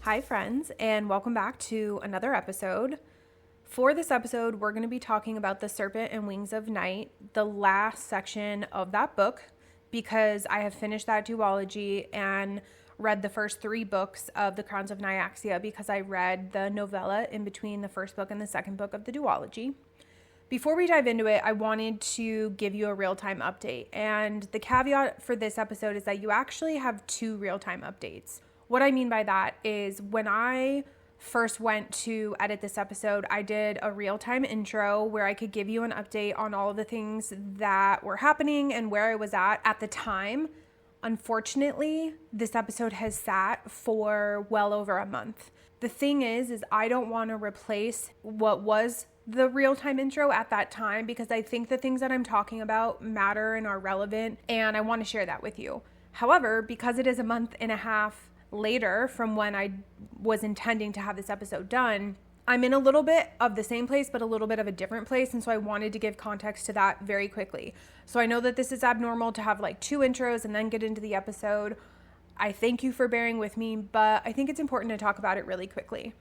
Hi, friends, and welcome back to another episode. For this episode, we're going to be talking about The Serpent and Wings of Night, the last section of that book, because I have finished that duology and read the first 3 books of the Crowns of Nyaxia because I read the novella in between the first book and the second book of the duology. Before we dive into it, I wanted to give you a real-time update, and the caveat for this episode is that you actually have 2 real-time updates. What I mean by that is when I first went to edit this episode, I did a real-time intro where I could give you an update on all of the things that were happening and where I was at the time. Unfortunately, this episode has sat for well over a month. The thing is I don't want to replace what was the real-time intro at that time because I think the things that I'm talking about matter and are relevant, and I want to share that with you. However, because it is a month and a half later from when I was intending to have this episode done, I'm in a little bit of the same place, but a little bit of a different place. And so I wanted to give context to that very quickly. So I know that this is abnormal to have like 2 intros and then get into the episode. I thank you for bearing with me, but I think it's important to talk about it really quickly.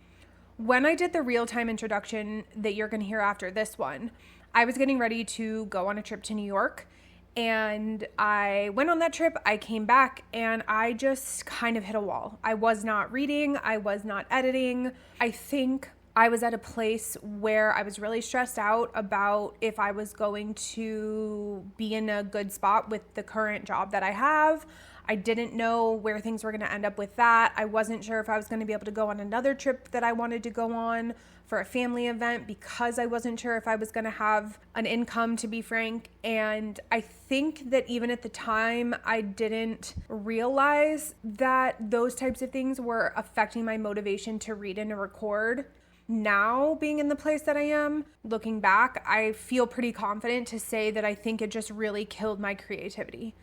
When I did the real-time introduction that you're going to hear after this one, I was getting ready to go on a trip to New York. And I went on that trip, I came back, and I just kind of hit a wall. I was not reading, I was not editing. I think I was at a place where I was really stressed out about if I was going to be in a good spot with the current job that I have. I didn't know where things were going to end up with that. I wasn't sure if I was going to be able to go on another trip that I wanted to go on for a family event because I wasn't sure if I was going to have an income, to be frank. And I think that even at the time, I didn't realize that those types of things were affecting my motivation to read and to record. Now, being in the place that I am, looking back, I feel pretty confident to say that I think it just really killed my creativity.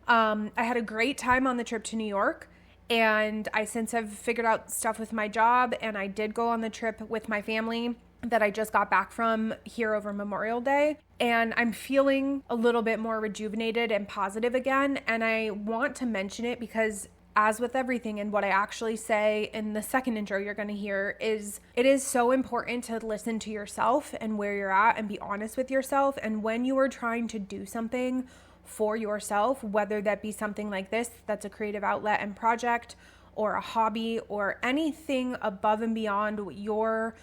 I had a great time on the trip to New York, and I since have figured out stuff with my job, and I did go on the trip with my family that I just got back from here over Memorial Day, and I'm feeling a little bit more rejuvenated and positive again. And I want to mention it because, as with everything, and what I actually say in the second intro you're going to hear, is it is so important to listen to yourself and where you're at and be honest with yourself. And when you are trying to do something for yourself, whether that be something like this, that's a creative outlet and project, or a hobby, or anything above and beyond what your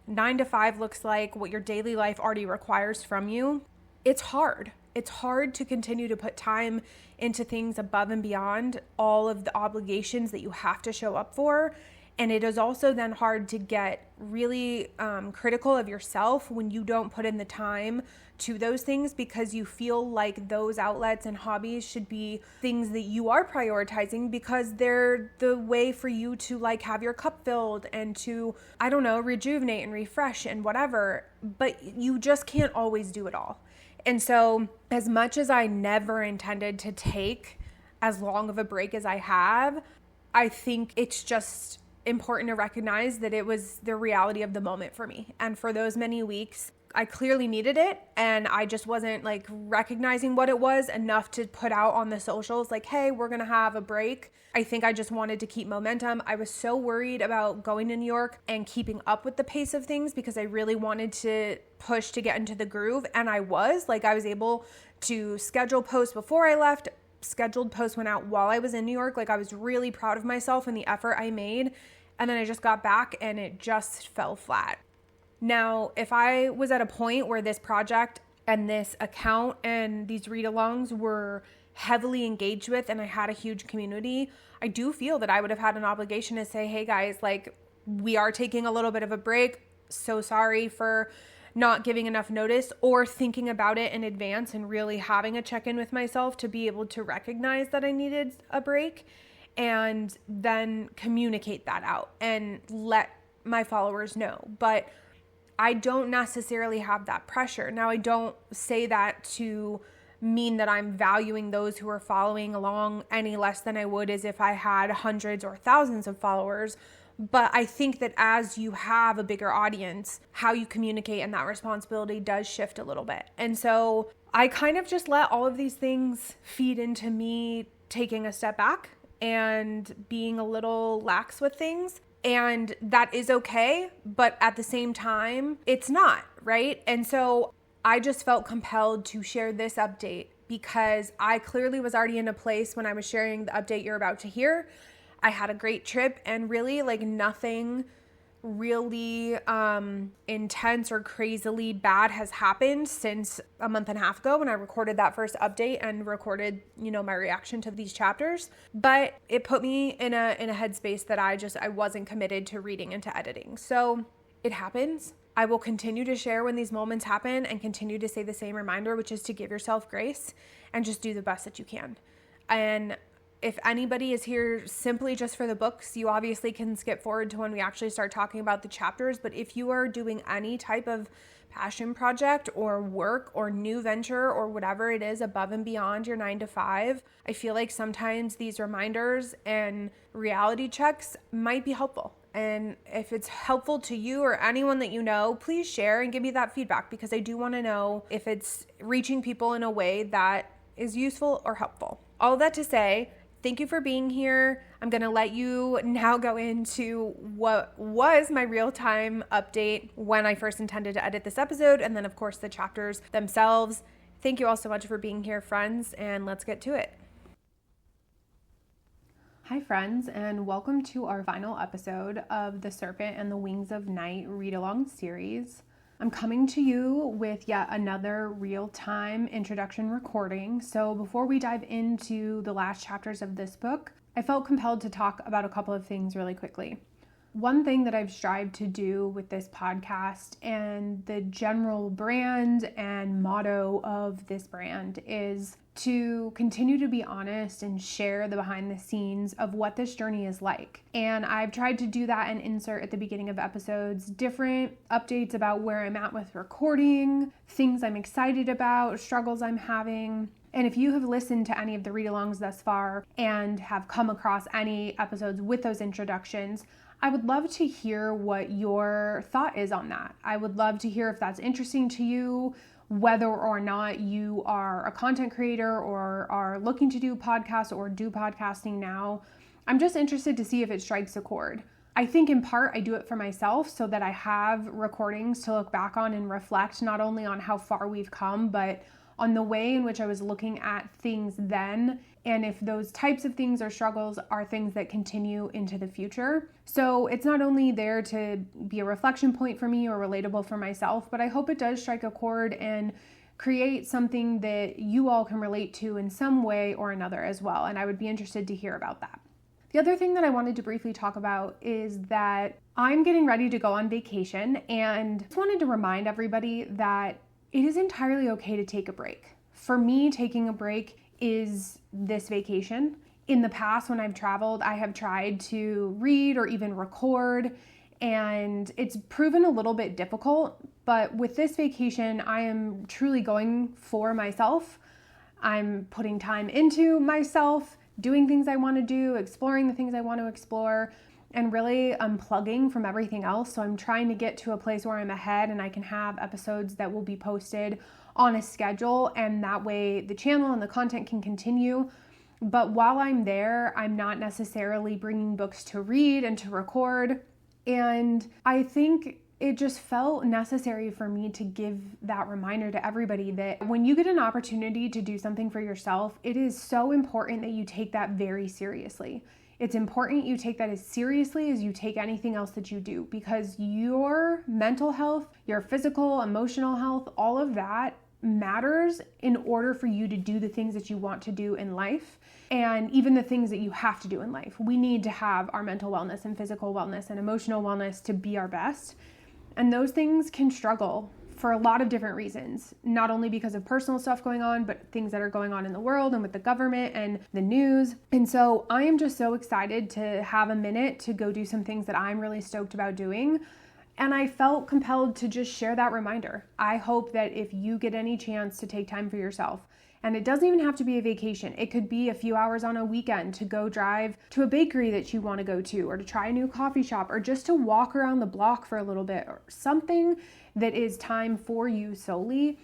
9 to 5 looks like, what your daily life already requires from you, it's hard. It's hard to continue to put time into things above and beyond all of the obligations that you have to show up for. And it is also then hard to get really critical of yourself when you don't put in the time to those things, because you feel like those outlets and hobbies should be things that you are prioritizing because they're the way for you to like have your cup filled and to, I don't know, rejuvenate and refresh and whatever. But you just can't always do it all. And so as much as I never intended to take as long of a break as I have, I think it's just important to recognize that it was the reality of the moment for me. And for those many weeks, I clearly needed it, and I just wasn't like recognizing what it was enough to put out on the socials like, hey, we're gonna have a break. I think I just wanted to keep momentum. I was so worried about going to New York and keeping up with the pace of things because I really wanted to push to get into the groove, and I was able to schedule posts before I left. Scheduled posts went out while I was in New York. Like, I was really proud of myself and the effort I made. And then I just got back and it just fell flat. Now, if I was at a point where this project and this account and these read-alongs were heavily engaged with and I had a huge community, I do feel that I would have had an obligation to say, hey guys, like, we are taking a little bit of a break. So sorry for not giving enough notice or thinking about it in advance and really having a check-in with myself to be able to recognize that I needed a break and then communicate that out and let my followers know. But I don't necessarily have that pressure. Now, I don't say that to mean that I'm valuing those who are following along any less than I would as if I had hundreds or thousands of followers. But I think that as you have a bigger audience, how you communicate and that responsibility does shift a little bit. And so I kind of just let all of these things feed into me taking a step back and being a little lax with things. And that is okay, but at the same time, it's not, right? And so I just felt compelled to share this update because I clearly was already in a place when I was sharing the update you're about to hear. I had a great trip, and really like nothing really intense or crazily bad has happened since a month and a half ago when I recorded that first update and recorded, my reaction to these chapters. But it put me in a headspace that I wasn't committed to reading and to editing. So it happens. I will continue to share when these moments happen and continue to say the same reminder, which is to give yourself grace and just do the best that you can. And if anybody is here simply just for the books, you obviously can skip forward to when we actually start talking about the chapters. But if you are doing any type of passion project or work or new venture or whatever it is above and beyond your 9 to 5, I feel like sometimes these reminders and reality checks might be helpful. And if it's helpful to you or anyone that you know, please share and give me that feedback, because I do want to know if it's reaching people in a way that is useful or helpful. All that to say, thank you for being here. I'm going to let you now go into what was my real-time update when I first intended to edit this episode, and then of course the chapters themselves. Thank you all so much for being here, friends, and let's get to it. Hi friends, and welcome to our final episode of the Serpent and the Wings of Night read-along series. I'm coming to you with yet another real-time introduction recording. So before we dive into the last chapters of this book, I felt compelled to talk about a couple of things really quickly. One thing that I've strived to do with this podcast and the general brand and motto of this brand is to continue to be honest and share the behind the scenes of what this journey is like. And I've tried to do that and insert at the beginning of episodes different updates about where I'm at with recording, things I'm excited about, struggles I'm having. And if you have listened to any of the read-alongs thus far and have come across any episodes with those introductions, I would love to hear what your thought is on that. I would love to hear if that's interesting to you, whether or not you are a content creator or are looking to do podcasts or do podcasting now. I'm just interested to see if it strikes a chord. I think in part I do it for myself so that I have recordings to look back on and reflect not only on how far we've come, but on the way in which I was looking at things then, and if those types of things or struggles are things that continue into the future. So it's not only there to be a reflection point for me or relatable for myself, but I hope it does strike a chord and create something that you all can relate to in some way or another as well. And I would be interested to hear about that. The other thing that I wanted to briefly talk about is that I'm getting ready to go on vacation, and just wanted to remind everybody that it is entirely okay to take a break. For me, taking a break is this vacation. In the past, when I've traveled, I have tried to read or even record, and it's proven a little bit difficult. But with this vacation, I am truly going for myself. I'm putting time into myself, doing things I want to do, exploring the things I want to explore, and really unplugging from everything else. So I'm trying to get to a place where I'm ahead and I can have episodes that will be posted on a schedule, and that way the channel and the content can continue. But while I'm there, I'm not necessarily bringing books to read and to record. And I think it just felt necessary for me to give that reminder to everybody that when you get an opportunity to do something for yourself, it is so important that you take that very seriously. It's important you take that as seriously as you take anything else that you do, because your mental health, your physical, emotional health, all of that matters in order for you to do the things that you want to do in life, and even the things that you have to do in life. We need to have our mental wellness and physical wellness and emotional wellness to be our best. And those things can struggle for a lot of different reasons, not only because of personal stuff going on, but things that are going on in the world and with the government and the news. And so I am just so excited to have a minute to go do some things that I'm really stoked about doing. And I felt compelled to just share that reminder. I hope that if you get any chance to take time for yourself, and it doesn't even have to be a vacation, it could be a few hours on a weekend to go drive to a bakery that you want to go to, or to try a new coffee shop, or just to walk around the block for a little bit, or something that is time for you solely.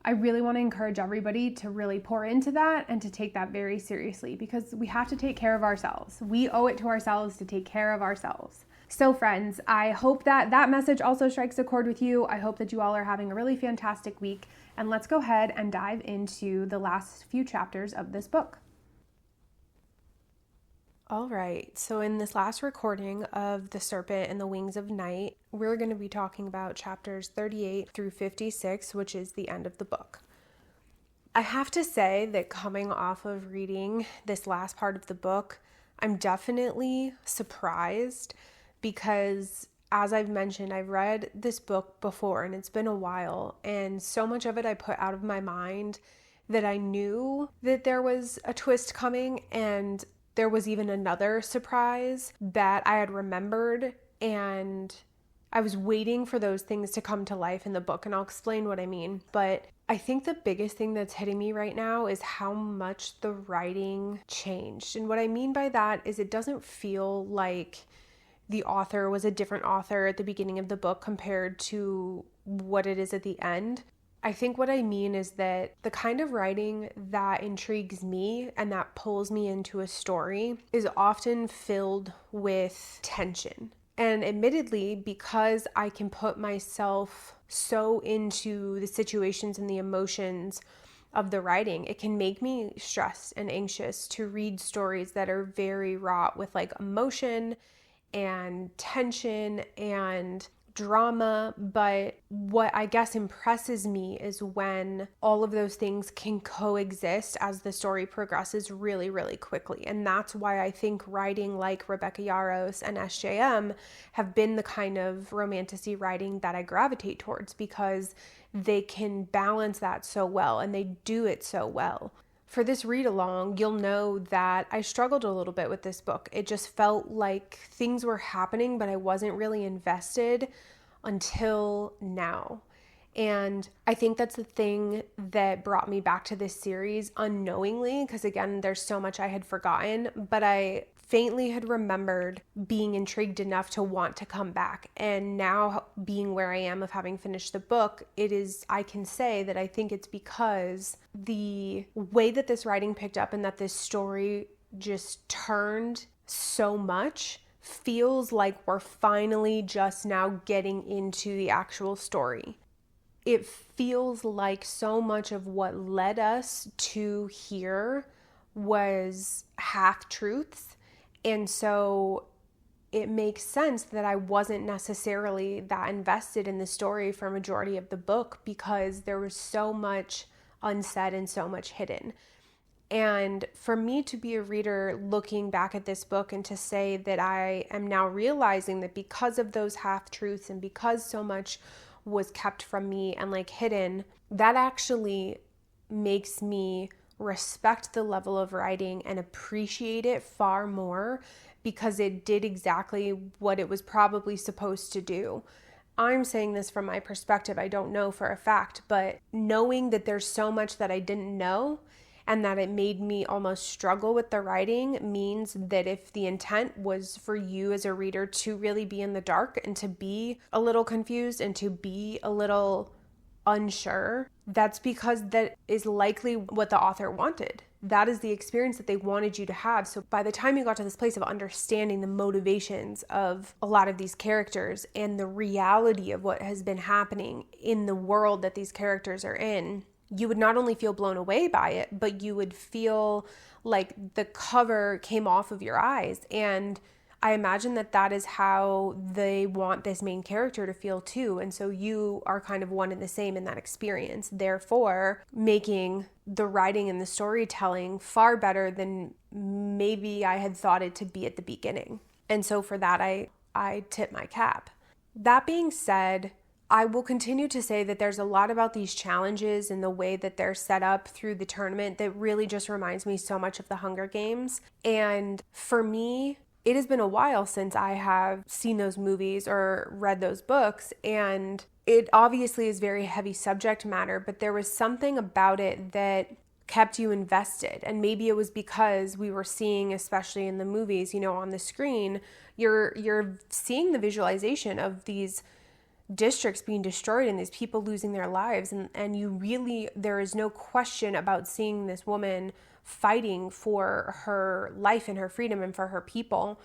I really want to encourage everybody to really pour into that and to take that very seriously, because we have to take care of ourselves. We owe it to ourselves to take care of ourselves. So friends, I hope that message also strikes a chord with you. I hope that you all are having a really fantastic week. And let's go ahead and dive into the last few chapters of this book. All right, so in this last recording of The Serpent and the Wings of Night, we're going to be talking about chapters 38 through 56, which is the end of the book. I have to say that coming off of reading this last part of the book, I'm definitely surprised because, as I've mentioned, I've read this book before and it's been a while, and so much of it I put out of my mind that I knew that there was a twist coming, and there was even another surprise that I had remembered, and I was waiting for those things to come to life in the book, and I'll explain what I mean. But I think the biggest thing that's hitting me right now is how much the writing changed. And what I mean by that is it doesn't feel like the author was a different author at the beginning of the book compared to what it is at the end. I think what I mean is that the kind of writing that intrigues me and that pulls me into a story is often filled with tension. And admittedly, because I can put myself so into the situations and the emotions of the writing, it can make me stressed and anxious to read stories that are very wrought with like emotion and tension and drama. But what I guess impresses me is when all of those things can coexist as the story progresses really, really quickly. And that's why I think writing like Rebecca Yarros and SJM have been the kind of romantasy writing that I gravitate towards, because they can balance that so well and they do it so well. For this read along, you'll know that I struggled a little bit with this book. It just felt like things were happening, but I wasn't really invested until now. And I think that's the thing that brought me back to this series unknowingly, because again, there's so much I had forgotten, but I faintly had remembered being intrigued enough to want to come back. And now being where I am of having finished the book, I can say that I think it's because the way that this writing picked up and that this story just turned so much feels like we're finally just now getting into the actual story. It feels like so much of what led us to here was half-truths. And so it makes sense that I wasn't necessarily that invested in the story for a majority of the book, because there was so much unsaid and so much hidden. And for me to be a reader looking back at this book and to say that I am now realizing that because of those half-truths and because so much was kept from me and like hidden, that actually makes me respect the level of writing and appreciate it far more, because it did exactly what it was probably supposed to do. I'm saying this from my perspective. I don't know for a fact, but knowing that there's so much that I didn't know and that it made me almost struggle with the writing means that if the intent was for you as a reader to really be in the dark and to be a little confused and to be a little unsure, that's because that is likely what the author wanted. That is the experience that they wanted you to have. So by the time you got to this place of understanding the motivations of a lot of these characters and the reality of what has been happening in the world that these characters are in, you would not only feel blown away by it, but you would feel like the cover came off of your eyes. And I imagine that that is how they want this main character to feel too. And so you are kind of one and the same in that experience, therefore making the writing and the storytelling far better than maybe I had thought it to be at the beginning. And so for that, I tip my cap. That being said, I will continue to say that there's a lot about these challenges and the way that they're set up through the tournament that really just reminds me so much of the Hunger Games. And for me, it has been a while since I have seen those movies or read those books, and it obviously is very heavy subject matter, but there was something about it that kept you invested. And maybe it was because we were seeing, especially in the movies, on the screen, you're seeing the visualization of these districts being destroyed and these people losing their lives, and you really, there is no question about seeing this woman fighting for her life and her freedom and for her people.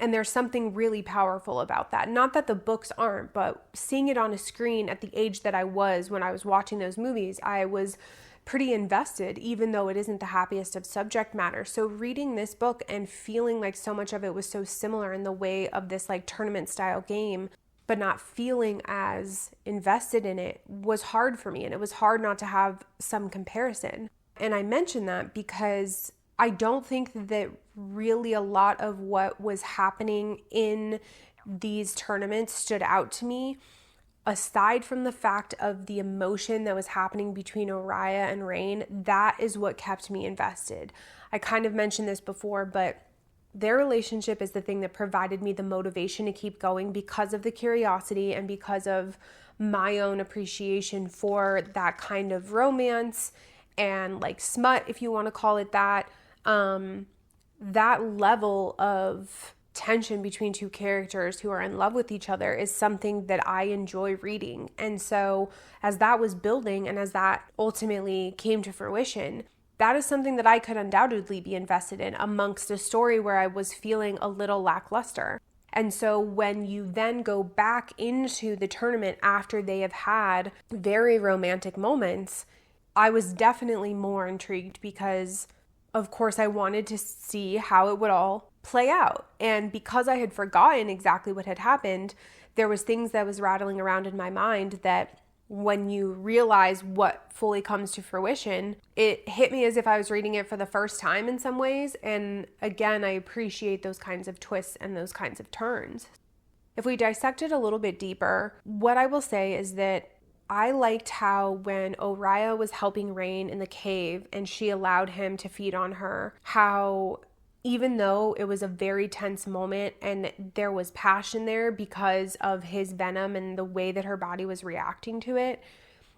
And there's something really powerful about that. Not that the books aren't, but seeing it on a screen at the age that I was when I was watching those movies, I was pretty invested, even though it isn't the happiest of subject matter. So reading this book and feeling like so much of it was so similar in the way of this like tournament style game, but not feeling as invested in it was hard for me. And it was hard not to have some comparison. And I mention that because I don't think that really a lot of what was happening in these tournaments stood out to me, aside from the fact of the emotion that was happening between Oriah and Rain. That is what kept me invested. I kind of mentioned this before, but their relationship is the thing that provided me the motivation to keep going because of the curiosity and because of my own appreciation for that kind of romance and like smut, if you want to call it that. That level of tension between two characters who are in love with each other is something that I enjoy reading. And so as that was building and as that ultimately came to fruition, that is something that I could undoubtedly be invested in amongst a story where I was feeling a little lackluster. And so when you then go back into the tournament after they have had very romantic moments, I was definitely more intrigued because of course, I wanted to see how it would all play out. And because I had forgotten exactly what had happened, there was things that was rattling around in my mind that when you realize what fully comes to fruition, it hit me as if I was reading it for the first time in some ways. And again, I appreciate those kinds of twists and those kinds of turns. If we dissect it a little bit deeper, what I will say is that I liked how when Oriah was helping Rain in the cave and she allowed him to feed on her, how even though it was a very tense moment and there was passion there because of his venom and the way that her body was reacting to it,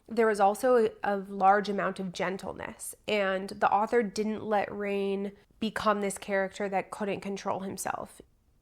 there was also a large amount of gentleness. And the author didn't let Rain become this character that couldn't control himself.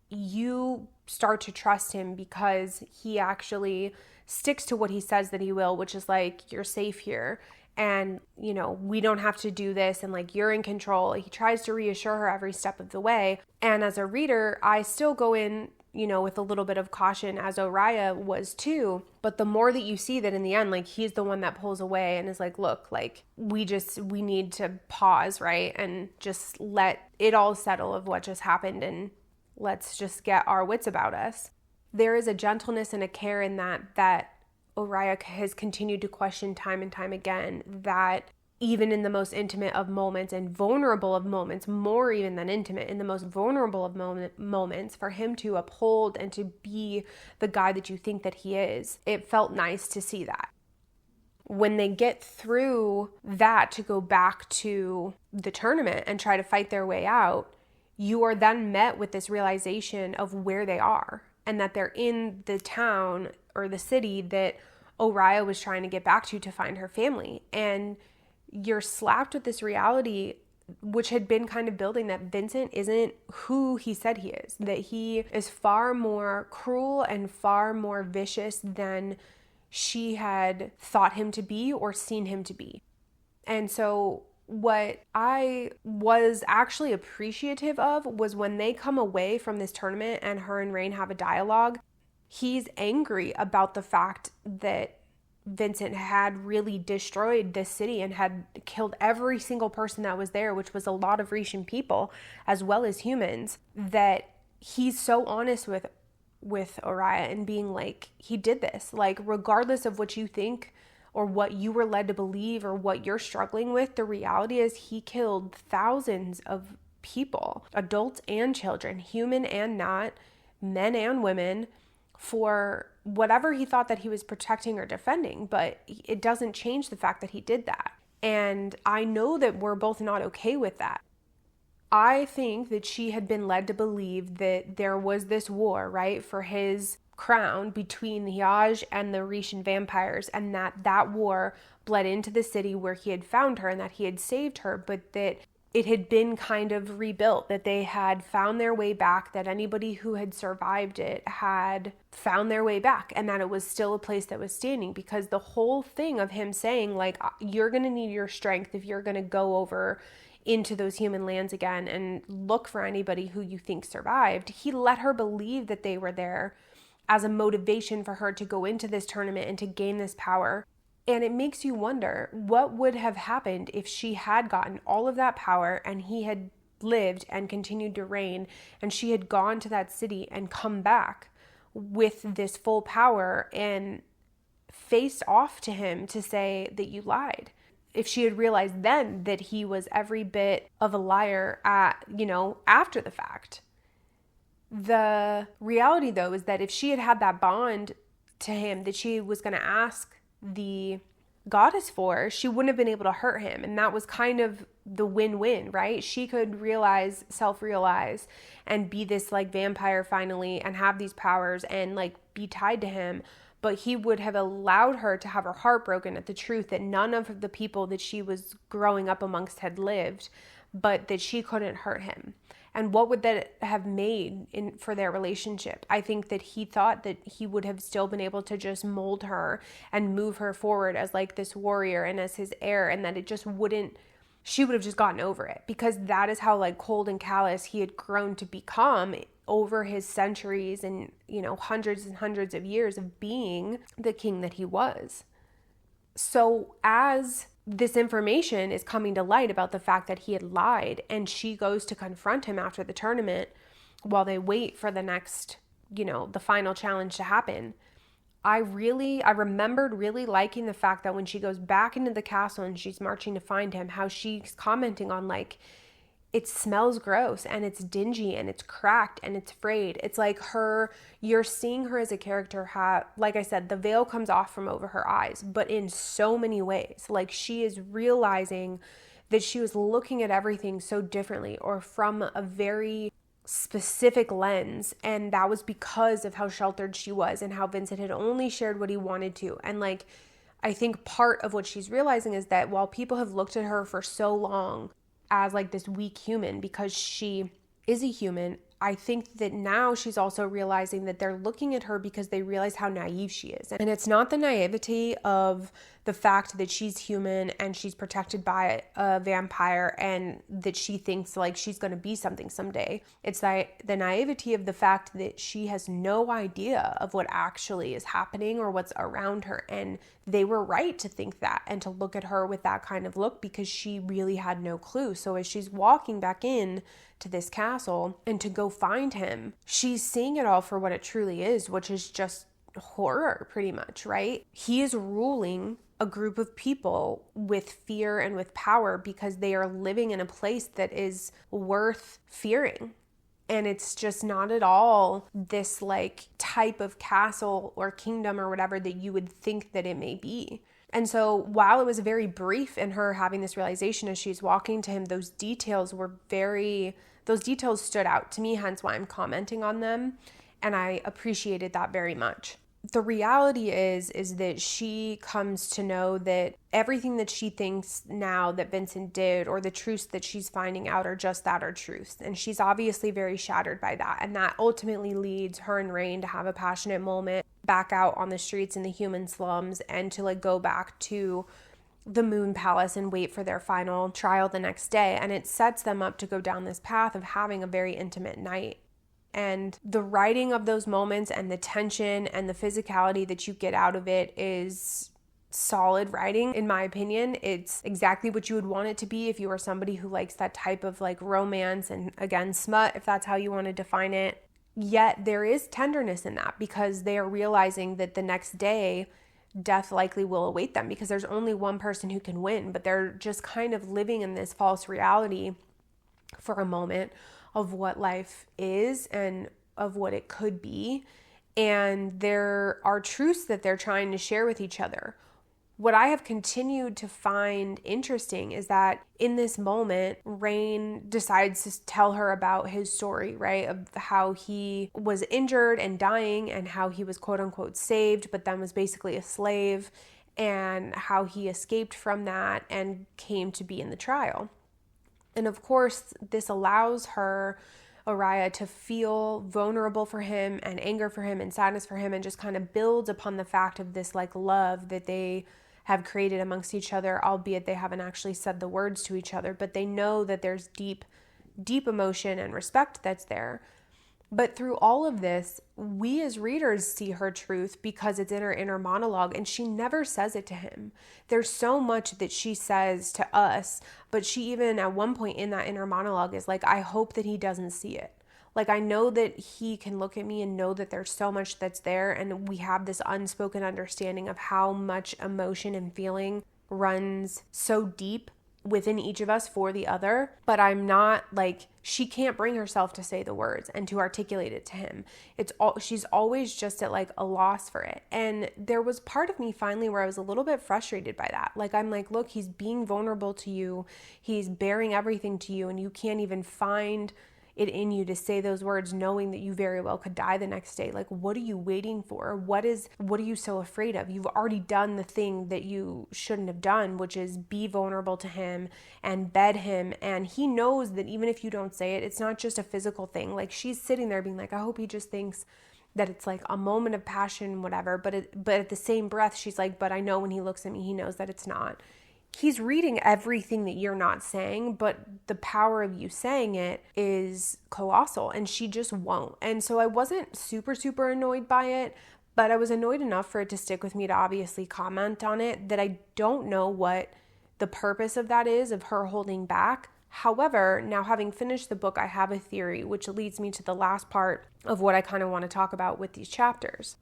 You start to trust him because he actually sticks to what he says that he will, which is like, you're safe here. And, you know, we don't have to do this. And like, you're in control. He tries to reassure her every step of the way. And as a reader, I still go in, you know, with a little bit of caution, as Oriah was too. But the more that you see that in the end, like he's the one that pulls away and is like, look, like we need to pause, right? And just let it all settle of what just happened. And let's just get our wits about us. There is a gentleness and a care in that Oriah has continued to question time and time again, that even in the most intimate of moments and vulnerable of moments, more even than intimate, in the most vulnerable of moments, for him to uphold and to be the guy that you think that he is, it felt nice to see that. When they get through that to go back to the tournament and try to fight their way out, you are then met with this realization of where they are. And that they're in the town or the city that Oriah was trying to get back to find her family. And you're slapped with this reality, which had been kind of building, that Vincent isn't who he said he is. That he is far more cruel and far more vicious than she had thought him to be or seen him to be. And so what I was actually appreciative of was when they come away from this tournament and her and Rain have a dialogue, he's angry about the fact that Vincent had really destroyed this city and had killed every single person that was there, which was a lot of Rishan people as well as humans, that he's so honest with Oriah and being like, he did this. Like, regardless of what you think or what you were led to believe or what you're struggling with, the reality is he killed thousands of people, adults and children, human and not, men and women, for whatever he thought that he was protecting or defending. But it doesn't change the fact that he did that. And I know that we're both not okay with that. I think that she had been led to believe that there was this war, right, for his crown between the Hyaj and the Rishan vampires, and that war bled into the city where he had found her and that he had saved her, but that it had been kind of rebuilt, that they had found their way back, that anybody who had survived it had found their way back, and that it was still a place that was standing. Because the whole thing of him saying, like, you're going to need your strength if you're going to go over into those human lands again and look for anybody who you think survived. He let her believe that they were there as a motivation for her to go into this tournament and to gain this power. And it makes you wonder, what would have happened if she had gotten all of that power and he had lived and continued to reign, and she had gone to that city and come back with this full power and faced off to him to say that you lied. If she had realized then that he was every bit of a liar after the fact. The reality, though, is that if she had had that bond to him that she was going to ask the goddess for, she wouldn't have been able to hurt him. And that was kind of the win-win, right? She could self-realize and be this like vampire finally and have these powers and like be tied to him. But he would have allowed her to have her heart broken at the truth that none of the people that she was growing up amongst had lived, but that she couldn't hurt him. And what would that have made for their relationship? I think that he thought that he would have still been able to just mold her and move her forward as like this warrior and as his heir, and that it just wouldn't, she would have just gotten over it, because that is how like cold and callous he had grown to become over his centuries and, hundreds and hundreds of years of being the king that he was. So as this information is coming to light about the fact that he had lied, and she goes to confront him after the tournament while they wait for the next, the final challenge to happen, I remembered really liking the fact that when she goes back into the castle and she's marching to find him, how she's commenting on like, it smells gross and it's dingy and it's cracked and it's frayed. It's like you're seeing her as a character like I said, the veil comes off from over her eyes, but in so many ways. Like she is realizing that she was looking at everything so differently or from a very specific lens. And that was because of how sheltered she was and how Vincent had only shared what he wanted to. And like, I think part of what she's realizing is that while people have looked at her for so long as like this weak human because she is a human, I think that now she's also realizing that they're looking at her because they realize how naive she is. And it's not the naivety of the fact that she's human and she's protected by a vampire and that she thinks like she's going to be something someday. It's like the naivety of the fact that she has no idea of what actually is happening or what's around her. And they were right to think that and to look at her with that kind of look because she really had no clue. So as she's walking back in to this castle and to go find him, she's seeing it all for what it truly is, which is just horror pretty much, right? He is ruling a group of people with fear and with power because they are living in a place that is worth fearing. And it's just not at all this like type of castle or kingdom or whatever that you would think that it may be. And so while it was very brief in her having this realization as she's walking to him, those details stood out to me, hence why I'm commenting on them. And I appreciated that very much. The reality is that she comes to know that everything that she thinks now that Vincent did or the truths that she's finding out are just that, are truths. And she's obviously very shattered by that. And that ultimately leads her and Rain to have a passionate moment back out on the streets in the human slums and to like go back to the Moon Palace and wait for their final trial the next day. And it sets them up to go down this path of having a very intimate night. And the writing of those moments and the tension and the physicality that you get out of it is solid writing, in my opinion. It's exactly what you would want it to be if you are somebody who likes that type of like romance and, again, smut, if that's how you want to define it. Yet there is tenderness in that because they are realizing that the next day death likely will await them because there's only one person who can win, but they're just kind of living in this false reality for a moment of what life is and of what it could be. And there are truths that they're trying to share with each other. What I have continued to find interesting is that in this moment, Rain decides to tell her about his story, right? Of how he was injured and dying and how he was quote unquote saved, but then was basically a slave, and how he escaped from that and came to be in the trial. And of course, this allows her, Araya, to feel vulnerable for him and anger for him and sadness for him and just kind of builds upon the fact of this like love that they have created amongst each other, albeit they haven't actually said the words to each other, but they know that there's deep emotion and respect that's there. But through all of this, we as readers see her truth because it's in her inner monologue, and she never says it to him. There's so much that she says to us, but she even at one point in that inner monologue is like, I hope that he doesn't see it. Like, I know that he can look at me and know that there's so much that's there, and we have this unspoken understanding of how much emotion and feeling runs so deep within each of us for the other, but I'm not like, she can't bring herself to say the words and to articulate it to him. She's always just at like a loss for it. And there was part of me finally where I was a little bit frustrated by that. Like, I'm like, look, he's being vulnerable to you. He's bearing everything to you, and you can't even find it in you to say those words, knowing that you very well could die the next day. Like, what are you waiting for? What are you so afraid of? You've already done the thing that you shouldn't have done, which is be vulnerable to him and bed him. And he knows that even if you don't say it, it's not just a physical thing. Like, she's sitting there being like, I hope he just thinks that it's like a moment of passion, whatever. But at the same breath, she's like, but I know when he looks at me, he knows that it's not. He's reading everything that you're not saying, but the power of you saying it is colossal, and she just won't. And so I wasn't super, super annoyed by it, but I was annoyed enough for it to stick with me to obviously comment on it, that I don't know what the purpose of that is, of her holding back. However, now having finished the book, I have a theory, which leads me to the last part of what I kind of want to talk about with these chapters.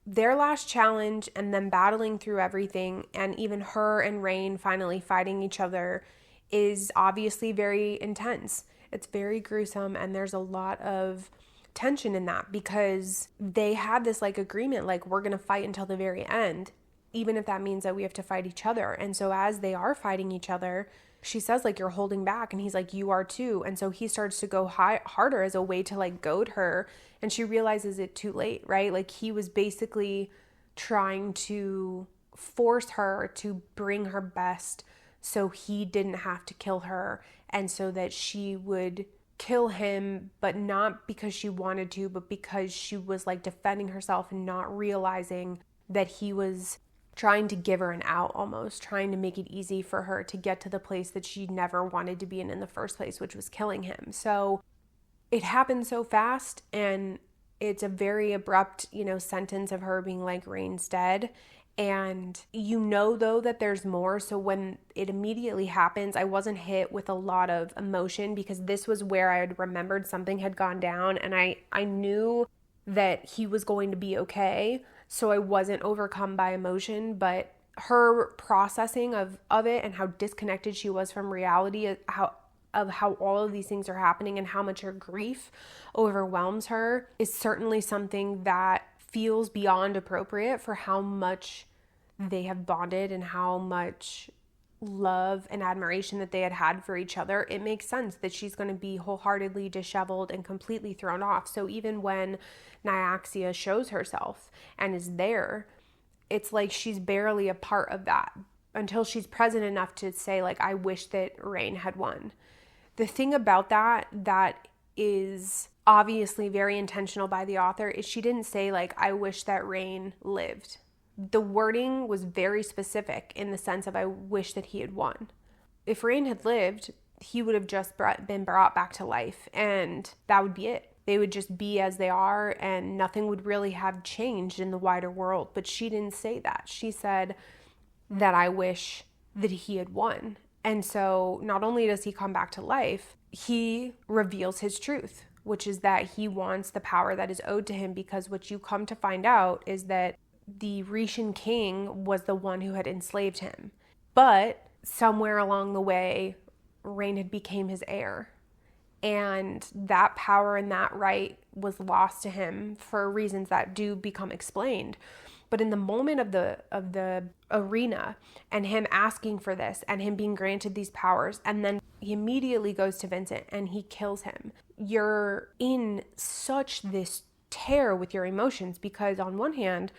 Their last challenge and them battling through everything, and even her and Rain finally fighting each other, is obviously very intense. It's very gruesome, and there's a lot of tension in that because they had this like agreement, like, we're going to fight until the very end, even if that means that we have to fight each other. And so as they are fighting each other, she says, like, you're holding back, and he's like, you are too. And so he starts to go harder as a way to like goad her, and she realizes it too late, right? Like, he was basically trying to force her to bring her best so he didn't have to kill her, and so that she would kill him, but not because she wanted to, but because she was like defending herself and not realizing that he was trying to give her an out, almost trying to make it easy for her to get to the place that she never wanted to be in the first place, which was killing him. So it happened so fast, and it's a very abrupt, sentence of her being like, Rain's dead. And though that there's more. So when it immediately happens, I wasn't hit with a lot of emotion, because this was where I had remembered something had gone down, and I knew that he was going to be okay. So I wasn't overcome by emotion, but her processing of it and how disconnected she was from reality, how all of these things are happening, and how much her grief overwhelms her, is certainly something that feels beyond appropriate for how much they have bonded and how much love and admiration that they had for each other. It makes sense that she's going to be wholeheartedly disheveled and completely thrown off. So even when Nyaxia shows herself and is there, it's like she's barely a part of that until she's present enough to say, like, I wish that Rain had won. The thing about that is obviously very intentional by the author is she didn't say, like, I wish that Rain lived. The wording was very specific in the sense of, I wish that he had won. If Rain had lived, he would have just been brought back to life, and that would be it. They would just be as they are, and nothing would really have changed in the wider world. But she didn't say that. She said that I wish that he had won. And so not only does he come back to life, he reveals his truth, which is that he wants the power that is owed to him, because what you come to find out is that the Rishan king was the one who had enslaved him. But somewhere along the way, Rain had became his heir. And that power and that right was lost to him for reasons that do become explained. But in the moment of the arena, and him asking for this, and him being granted these powers, and then he immediately goes to Vincent and he kills him, you're in such this tear with your emotions, because on one hand,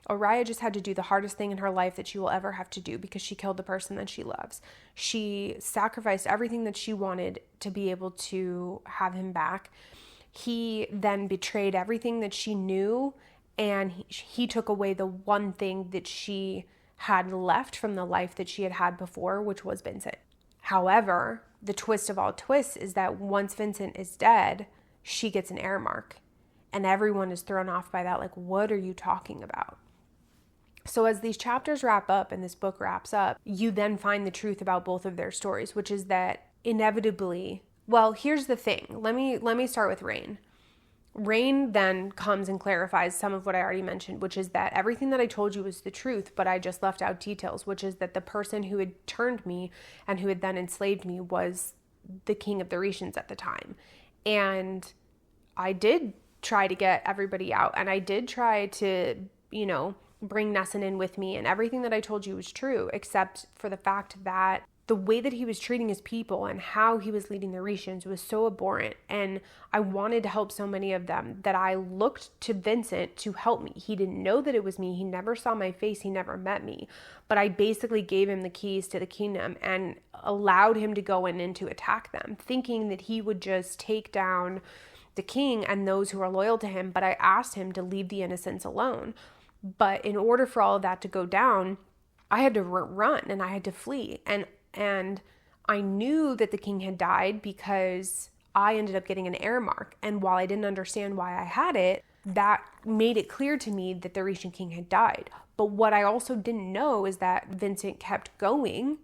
Oriya just had to do the hardest thing in her life that she will ever have to do, because she killed the person that she loves. She sacrificed everything that she wanted to be able to have him back. He then betrayed everything that she knew, and he took away the one thing that she had left from the life that she had had before, which was Vincent. However, the twist of all twists is that once Vincent is dead, she gets an heir mark. And everyone is thrown off by that. Like, what are you talking about? So as these chapters wrap up and this book wraps up, you then find the truth about both of their stories, which is that inevitably, well, here's the thing. Let me start with Rain. Rain then comes and clarifies some of what I already mentioned, which is that everything that I told you was the truth, but I just left out details, which is that the person who had turned me and who had then enslaved me was the king of the Rishans at the time. And I did try to get everybody out, and I did try to, bring Nessun in with me, and everything that I told you was true, except for the fact that the way that he was treating his people and how he was leading the Rishans was so abhorrent, and I wanted to help so many of them that I looked to Vincent to help me. He didn't know that it was me. He never saw my face. He never met me, but I basically gave him the keys to the kingdom and allowed him to go in and to attack them, thinking that he would just take down the king and those who are loyal to him, but I asked him to leave the innocents alone. But in order for all of that to go down, I had to run and I had to flee. And I knew that the king had died because I ended up getting an heir mark. And while I didn't understand why I had it, that made it clear to me that the Rishan king had died. But what I also didn't know is that Vincent kept going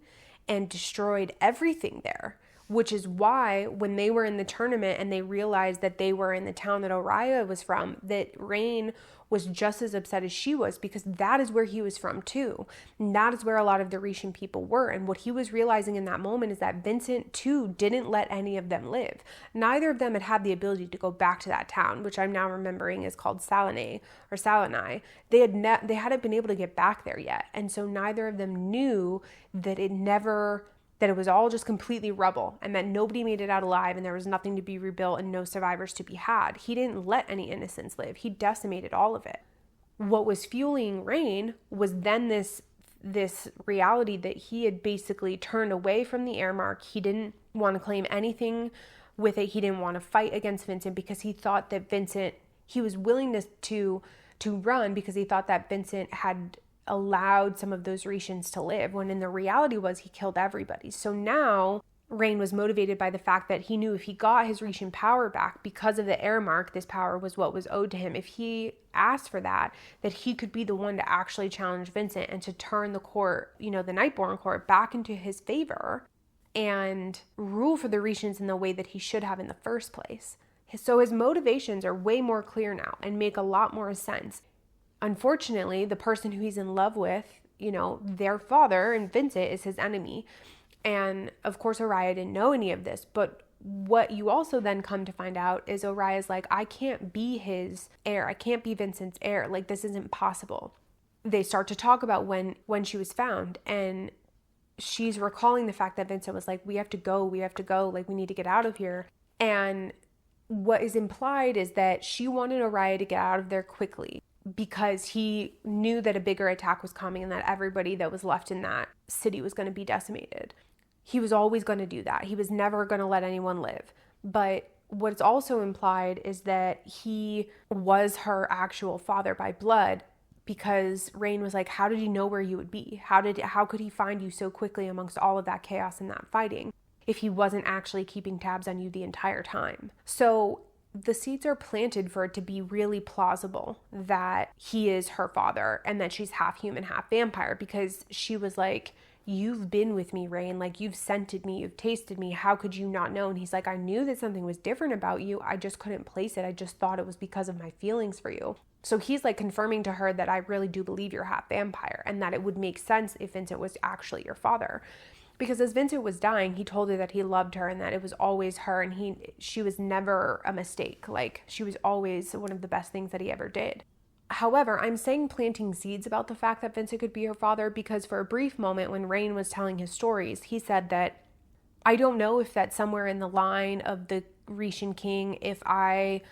and destroyed everything there, which is why when they were in the tournament and they realized that they were in the town that Oriah was from, that Rain was just as upset as she was, because that is where he was from too. And that is where a lot of the Rishan people were. And what he was realizing in that moment is that Vincent too didn't let any of them live. Neither of them had had the ability to go back to that town, which I'm now remembering is called Salinay or Salinai. They hadn't been able to get back there yet. And so neither of them knew that that it was all just completely rubble and that nobody made it out alive and there was nothing to be rebuilt and no survivors to be had. He didn't let any innocents live. He decimated all of it. What was fueling Rain was then this reality that he had basically turned away from the heir mark. He didn't want to claim anything with it. He didn't want to fight against Vincent because he thought that he was willing to run because he thought that Vincent had allowed some of those Rishans to live, when in the reality was he killed everybody. So now Rain was motivated by the fact that he knew if he got his Rishan power back because of the heir mark, this power was what was owed to him. If he asked for that he could be the one to actually challenge Vincent and to turn the court, the Nightborn court, back into his favor and rule for the Rishans in the way that he should have in the first place. So his motivations are way more clear now and make a lot more sense. Unfortunately, the person who he's in love with, their father, and Vincent, is his enemy. And of course, Oriah didn't know any of this. But what you also then come to find out is Oriah's like, I can't be his heir. I can't be Vincent's heir. Like, this isn't possible. They start to talk about when she was found. And she's recalling the fact that Vincent was like, we have to go. Like, we need to get out of here. And what is implied is that she wanted Oriah to get out of there quickly, because he knew that a bigger attack was coming and that everybody that was left in that city was going to be decimated. He was always going to do that. He was never going to let anyone live. But what's also implied is that he was her actual father by blood, because Rain was like, how did he know where you would be? How could he find you so quickly amongst all of that chaos and that fighting if he wasn't actually keeping tabs on you the entire time? So the seeds are planted for it to be really plausible that he is her father and that she's half human, half vampire, because she was like, you've been with me, Rain. Like, you've scented me, you've tasted me. How could you not know? And he's like, I knew that something was different about you. I just couldn't place it. I just thought it was because of my feelings for you. So he's like confirming to her that I really do believe you're half vampire and that it would make sense if Vincent was actually your father. Because as Vincent was dying, he told her that he loved her and that it was always her, and she was never a mistake. Like, she was always one of the best things that he ever did. However, I'm saying planting seeds about the fact that Vincent could be her father because for a brief moment when Rain was telling his stories, he said that, I don't know if that's somewhere in the line of the Rishan king, if I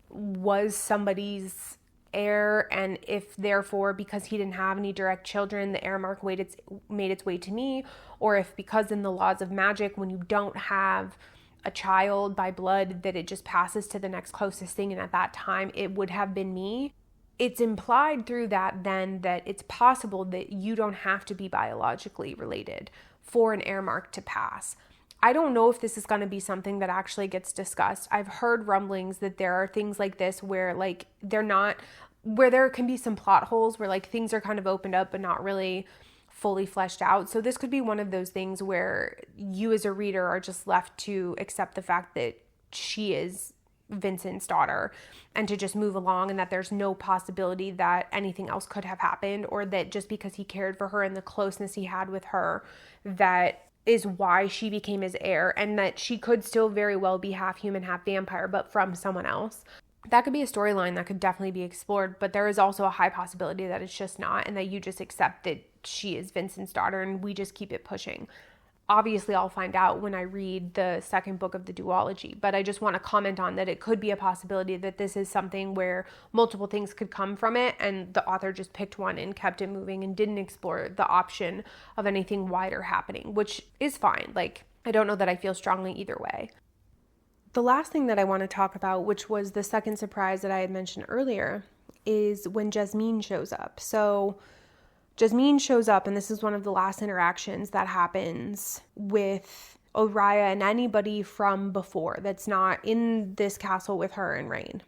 was somebody's heir, and if therefore because he didn't have any direct children the heir mark made its way to me, or if because in the laws of magic when you don't have a child by blood that it just passes to the next closest thing, and at that time it would have been me. it's implied through that then that it's possible that you don't have to be biologically related for an heir mark to pass. I don't know if this is going to be something that actually gets discussed. I've heard rumblings that there are things like this where like they're not, where there can be some plot holes where like things are kind of opened up but not really fully fleshed out. So this could be one of those things where you as a reader are just left to accept the fact that she is Vincent's daughter and to just move along, and that there's no possibility that anything else could have happened, or that just because he cared for her and the closeness he had with her, that is why she became his heir, and that she could still very well be half human, half vampire, but from someone else. That could be a storyline that could definitely be explored, but there is also a high possibility that it's just not, and that you just accept that she is Vincent's daughter and we just keep it pushing. Obviously, I'll find out when I read the second book of the duology, but I just want to comment on that it could be a possibility that this is something where multiple things could come from it, and the author just picked one and kept it moving and didn't explore the option of anything wider happening, which is fine. Like, I don't know that I feel strongly either way. The last thing that I want to talk about, which was the second surprise that I had mentioned earlier, is when Jasmine shows up. So Jasmine shows up, and this is one of the last interactions that happens with Oriah and anybody from before that's not in this castle with her and Rain.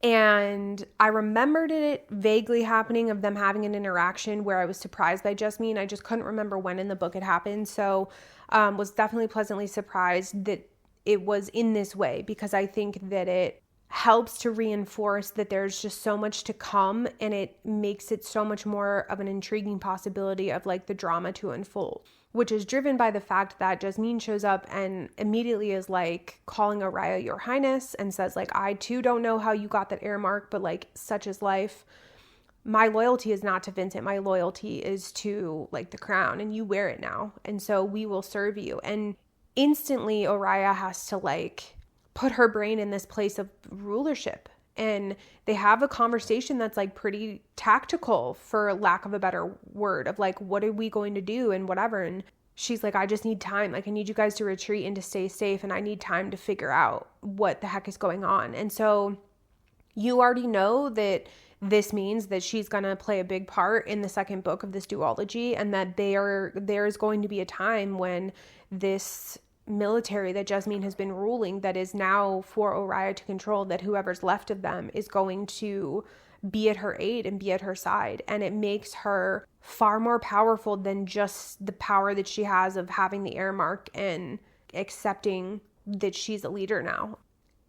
And I remembered it vaguely happening, of them having an interaction where I was surprised by Jasmine. I just couldn't remember when in the book it happened. So was definitely pleasantly surprised that it was in this way, because I think that it helps to reinforce that there's just so much to come, and it makes it so much more of an intriguing possibility of like the drama to unfold, which is driven by the fact that Jasmine shows up and immediately is like calling Oriah Your Highness, and says like, I too don't know how you got that air mark, but like such is life. My loyalty is not to Vincent. My loyalty is to like the crown, and you wear it now. And so we will serve you. And instantly Oriah has to like put her brain in this place of rulership, and they have a conversation that's like pretty tactical, for lack of a better word, of like, what are we going to do and whatever. And she's like, I just need time. Like, I need you guys to retreat and to stay safe, and I need time to figure out what the heck is going on. And so you already know that this means that she's going to play a big part in the second book of this duology, and that there is going to be a time when this military that Jasmine has been ruling, that is now for Oriah to control, that whoever's left of them is going to be at her aid and be at her side. And it makes her far more powerful than just the power that she has of having the air mark and accepting that she's a leader now.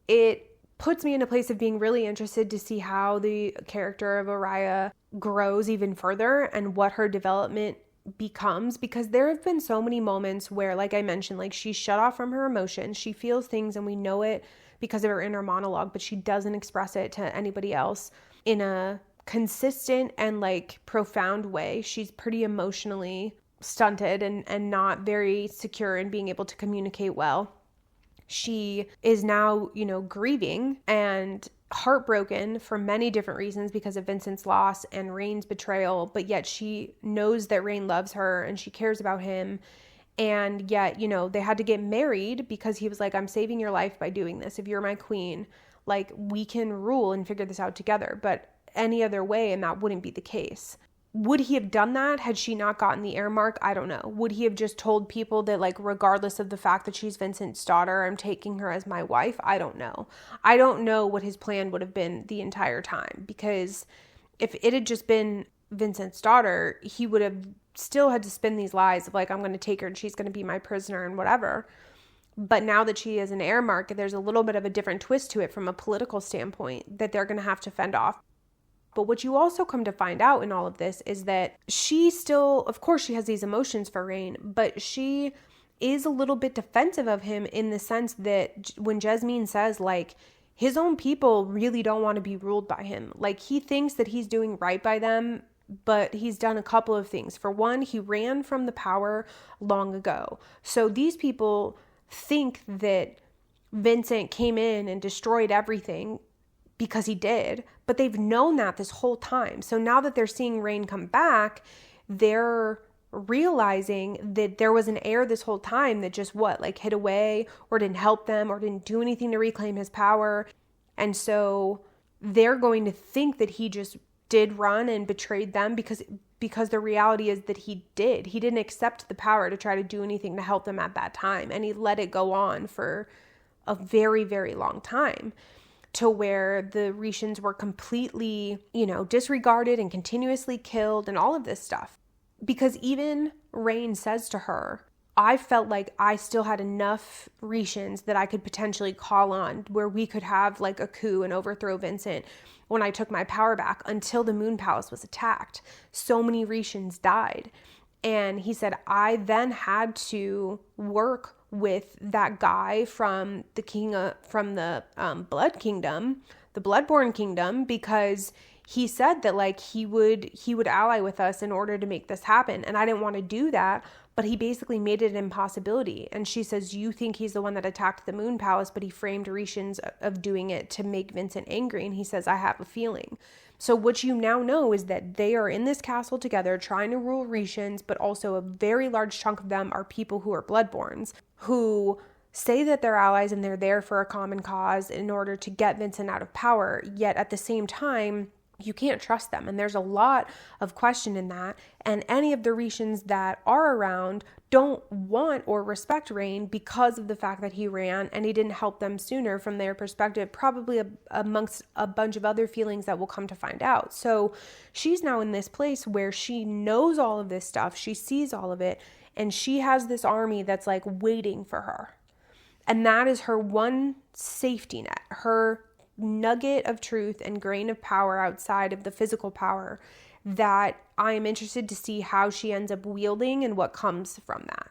It puts me in a place of being really interested to see how the character of Oriah grows even further and what her development becomes, because there have been so many moments where, like I mentioned, like she's shut off from her emotions. She feels things and we know it because of her inner monologue, but she doesn't express it to anybody else in a consistent and like profound way. She's pretty emotionally stunted and not very secure in being able to communicate well. She is now, grieving and heartbroken for many different reasons because of Vincent's loss and Rain's betrayal, but yet she knows that Rain loves her and she cares about him. And yet, they had to get married because he was like, I'm saving your life by doing this. If you're my queen, like, we can rule and figure this out together. But any other way, and that wouldn't be the case. Would he have done that had she not gotten the air mark? I don't know. Would he have just told people that, like, regardless of the fact that she's Vincent's daughter, I'm taking her as my wife? I don't know. I don't know what his plan would have been the entire time, because if it had just been Vincent's daughter, he would have still had to spin these lies of like, I'm going to take her and she's going to be my prisoner and whatever. But now that she is an air mark, there's a little bit of a different twist to it from a political standpoint that they're going to have to fend off. But what you also come to find out in all of this is that she still, of course, she has these emotions for Rain, but she is a little bit defensive of him in the sense that when Jasmine says, like, his own people really don't want to be ruled by him. Like, he thinks that he's doing right by them, but he's done a couple of things. For one, he ran from the power long ago. So these people think that Vincent came in and destroyed everything because he did, but they've known that this whole time. So now that they're seeing Rain come back, they're realizing that there was an heir this whole time that just hid away or didn't help them or didn't do anything to reclaim his power. And so they're going to think that he just did run and betrayed them because the reality is that he didn't accept the power to try to do anything to help them at that time, and he let it go on for a very, very long time, to where the Rishans were completely, disregarded and continuously killed and all of this stuff. Because even Rain says to her, I felt like I still had enough Rishans that I could potentially call on where we could have like a coup and overthrow Vincent when I took my power back, until the Moon Palace was attacked. So many Rishans died. And he said, I then had to work with that guy from the Blood Kingdom, the Bloodborne Kingdom, because he said that like he would ally with us in order to make this happen. And I didn't want to do that, but he basically made it an impossibility. And she says, you think he's the one that attacked the Moon Palace, but he framed Rishans of doing it to make Vincent angry. And he says, I have a feeling. So what you now know is that they are in this castle together trying to rule Rishans, but also a very large chunk of them are people who are Bloodborns, who say that they're allies and they're there for a common cause in order to get Vincent out of power. Yet at the same time, you can't trust them. And there's a lot of question in that. And any of the Rishans that are around don't want or respect Rain because of the fact that he ran and he didn't help them sooner from their perspective, probably amongst a bunch of other feelings that we'll come to find out. So she's now in this place where she knows all of this stuff. She sees all of it. And she has this army that's like waiting for her. And that is her one safety net, her nugget of truth and grain of power outside of the physical power that I am interested to see how she ends up wielding and what comes from that.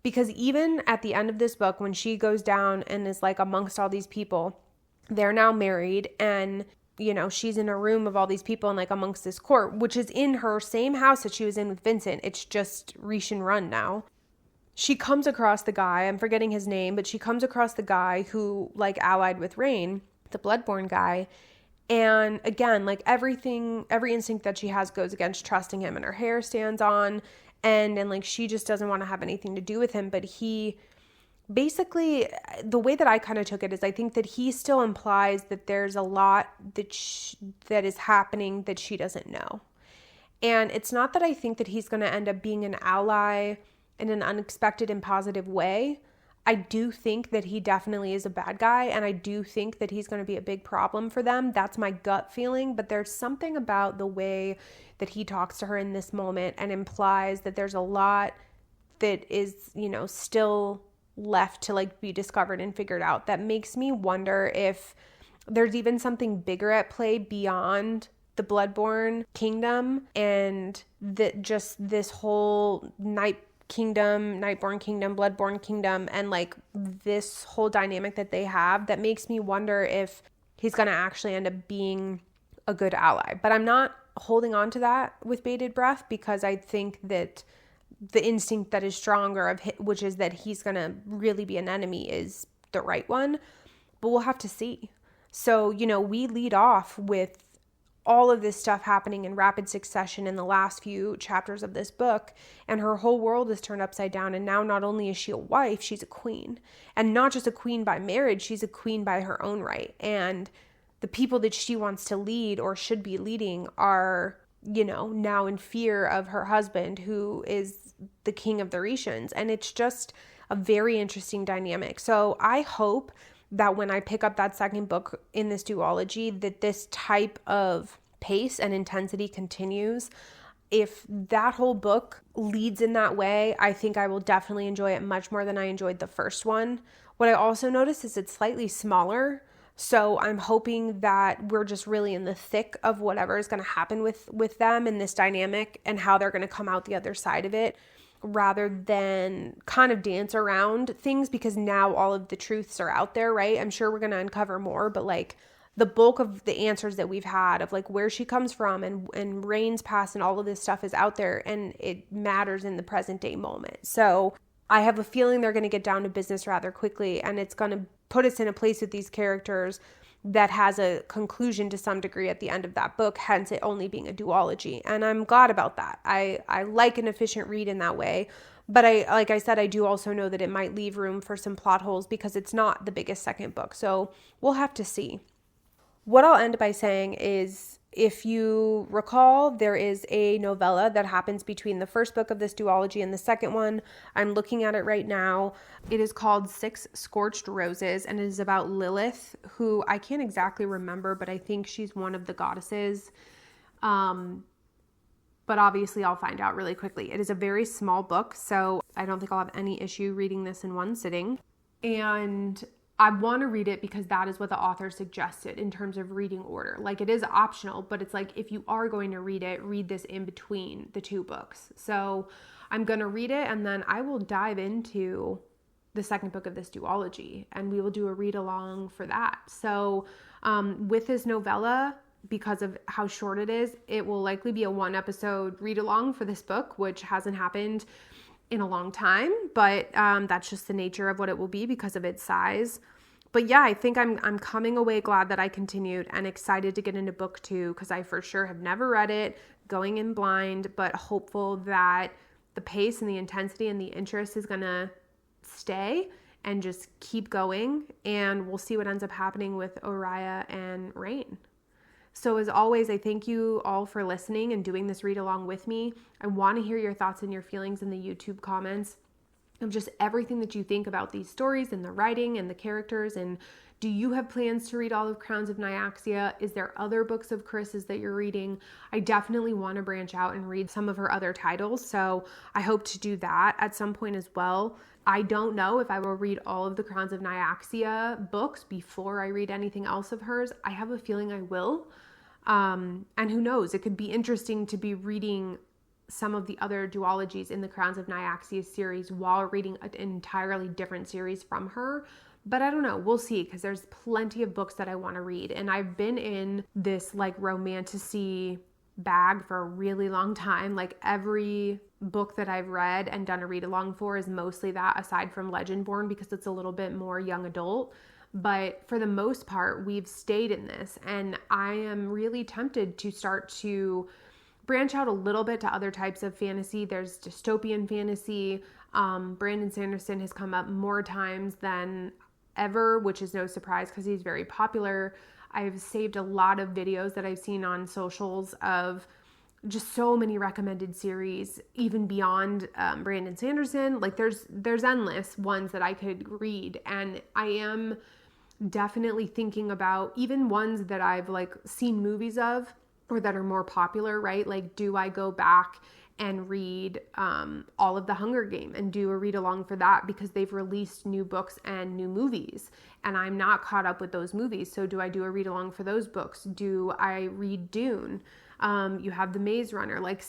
Because even at the end of this book, when she goes down and is like amongst all these people, they're now married, and she's in a room of all these people and like amongst this court, which is in her same house that she was in with Vincent. It's just Rishan run now. She comes across the guy, I'm forgetting his name, but she comes across the guy who like allied with Rain, the Bloodborne guy. And again, like every instinct that she has goes against trusting him, and her hair stands on and like she just doesn't want to have anything to do with him. But he basically, the way that I kind of took it is I think that he still implies that there's a lot that is happening that she doesn't know. And it's not that I think that he's going to end up being an ally in an unexpected and positive way. I do think that he definitely is a bad guy, and I do think that he's going to be a big problem for them. That's my gut feeling, but there's something about the way that he talks to her in this moment and implies that there's a lot that is, still left to like be discovered and figured out, that makes me wonder if there's even something bigger at play beyond the Bloodborne Kingdom and that just this whole Nightborne Kingdom, Bloodborne Kingdom, and like this whole dynamic that they have, that makes me wonder if he's going to actually end up being a good ally. But I'm not holding on to that with bated breath, because I think that the instinct that is stronger which is that he's going to really be an enemy, is the right one. But we'll have to see. So, we lead off with all of this stuff happening in rapid succession in the last few chapters of this book, and her whole world is turned upside down. And now not only is she a wife, she's a queen, and not just a queen by marriage, she's a queen by her own right. And the people that she wants to lead or should be leading are, now in fear of her husband, who is the king of the Rishans. And it's just a very interesting dynamic. So I hope that when I pick up that second book in this duology, that this type of pace and intensity continues. If that whole book leads in that way, I think I will definitely enjoy it much more than I enjoyed the first one. What I also noticed is it's slightly smaller. So I'm hoping that we're just really in the thick of whatever is going to happen with them in this dynamic and how they're going to come out the other side of it, rather than kind of dance around things, because now all of the truths are out there, right? I'm sure we're going to uncover more, but like the bulk of the answers that we've had of like where she comes from and Rain's past and all of this stuff is out there, and it matters in the present day moment. So I have a feeling they're going to get down to business rather quickly, and it's going to put us in a place with these characters that has a conclusion to some degree at the end of that book, hence it only being a duology. And I'm glad about that. I like an efficient read in that way. But like I said, I do also know that it might leave room for some plot holes because it's not the biggest second book. So we'll have to see. What I'll end by saying is If you recall, there is a novella that happens between the first book of this duology and the second one. I'm looking at it right now. It is called Six Scorched Roses, and it is about Lilith, who I can't exactly remember, but I think she's one of the goddesses. But obviously I'll find out really quickly. It is a very small book, so I don't think I'll have any issue reading this in one sitting. And I want to read it because that is what the author suggested in terms of reading order. Like, it is optional, but it's like, if you are going to read it, read this in between the two books. So I'm going to read it, and then I will dive into the second book of this duology, and we will do a read along for that. So with this novella, because of how short it is, it will likely be a 1-episode read along for this book, which hasn't happened in a long time, but that's just the nature of what it will be because of its size. But yeah, I think I'm coming away glad that I continued and excited to get into book 2, because I for sure have never read it, going in blind, but hopeful that the pace and the intensity and the interest is gonna stay and just keep going, and we'll see what ends up happening with Oriah and Rain. So as always, I thank you all for listening and doing this read along with me. I want to hear your thoughts and your feelings in the YouTube comments of just everything that you think about these stories and the writing and the characters. And do you have plans to read all of Crowns of Nyaxia? Is there other books of Chris's that you're reading? I definitely want to branch out and read some of her other titles, so I hope to do that at some point as well. I don't know if I will read all of the Crowns of Nyaxia books before I read anything else of hers. I have a feeling I will. And who knows, it could be interesting to be reading some of the other duologies in the Crowns of Nyaxia series while reading an entirely different series from her. But I don't know, we'll see, because there's plenty of books that I want to read. And I've been in this like romantasy bag for a really long time. Like, every book that I've read and done a read along for is mostly that, aside from Legendborn, because it's a little bit more young adult. But for the most part, we've stayed in this, and I am really tempted to start to branch out a little bit to other types of fantasy. There's dystopian fantasy. Brandon Sanderson has come up more times than ever, which is no surprise because he's very popular. I've saved a lot of videos that I've seen on socials of just so many recommended series, even beyond Brandon Sanderson. Like, there's endless ones that I could read, and I am definitely thinking about even ones that I've like seen movies of or that are more popular, right? Like, do I go back and read all of the Hunger Game and do a read along for that, because they've released new books and new movies and I'm not caught up with those movies. So do I do a read along for those books? Do I read Dune? You have The Maze Runner. Like,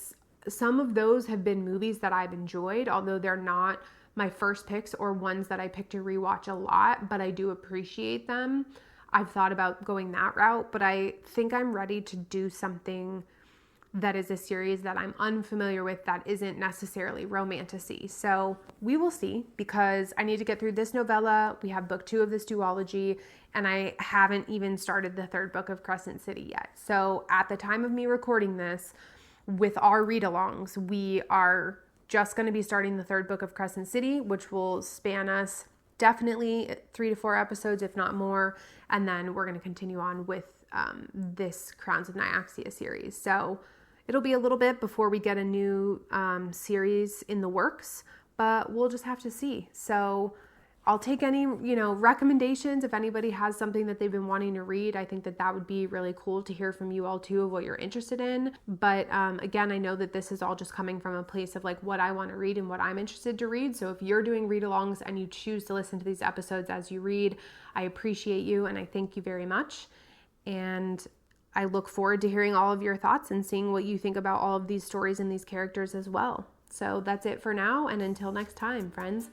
some of those have been movies that I've enjoyed, although they're not my first picks or ones that I pick to rewatch a lot, but I do appreciate them. I've thought about going that route, but I think I'm ready to do something that is a series that I'm unfamiliar with that isn't necessarily romantasy. So we will see, because I need to get through this novella. We have book 2 of this duology, and I haven't even started the 3rd book of Crescent City yet. So at the time of me recording this, with our read-alongs, we are just going to be starting the 3rd book of Crescent City, which will span us definitely 3 to 4 episodes, if not more. And then we're going to continue on with this Crowns of Nyaxia series. So it'll be a little bit before we get a new series in the works, but we'll just have to see. So I'll take any, recommendations. If anybody has something that they've been wanting to read, I think that would be really cool to hear from you all too, of what you're interested in. But again, I know that this is all just coming from a place of like what I want to read and what I'm interested to read. So if you're doing read-alongs and you choose to listen to these episodes as you read, I appreciate you and I thank you very much. And I look forward to hearing all of your thoughts and seeing what you think about all of these stories and these characters as well. So that's it for now, and until next time, friends.